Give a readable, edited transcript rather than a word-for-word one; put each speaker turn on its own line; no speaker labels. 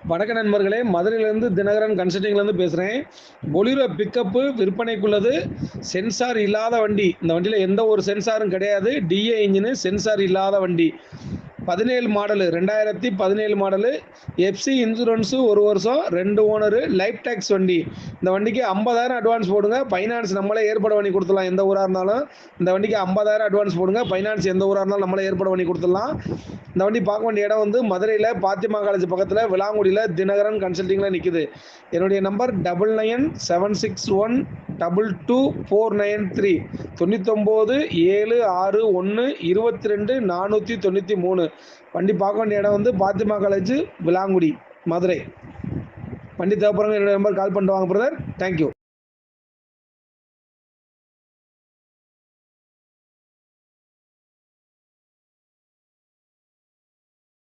வணக்க நண்பர்களே, மதுரையிலேருந்து தினகரன் கன்சல்டிங்லேருந்து பேசுகிறேன். பொலிரோ பிக்கப்பு விற்பனைக்குள்ளது. சென்சார் இல்லாத வண்டி. இந்த வண்டியில் எந்த ஒரு சென்சாரும் கிடையாது. டிஏ இன்ஜினு, சென்சார் இல்லாத வண்டி. 17 மாடலு, 2017 மாடலு. எஃப்சி இன்சூரன்ஸு 1 வருஷம், 2 ஓனரு, லைஃப் டேக்ஸ் வண்டி. இந்த வண்டிக்கு 50,000 அட்வான்ஸ் போடுங்க. ஃபைனான்ஸ் நம்மளே ஏற்பாடு பண்ணி கொடுத்துடலாம். எந்த ஊராக இருந்தாலும் இந்த வண்டிக்கு 50,000 அட்வான்ஸ் போடுங்க. ஃபைனான்ஸ் எந்த ஊராக இருந்தாலும் நம்மளே ஏற்பாடு பண்ணி கொடுத்துடலாம். இந்த வண்டி பார்க்க வேண்டிய இடம் வந்து மதுரையில் பாத்திமா காலேஜ் பக்கத்தில் விளாங்குடியில் தினகரன் கன்சல்டிங்கில் நிற்குது. என்னுடைய நம்பர் 9976122493 9976122493. வண்டி பார்க்க வேண்டிய இடம் வந்து பாத்திமா காலேஜ் விளாங்குடி, மதுரை. வண்டி தேவைப்படுறவங்க என்னுடைய நம்பர் கால் பண்ணிட்டு வாங்க பிரதர். தேங்க்யூ.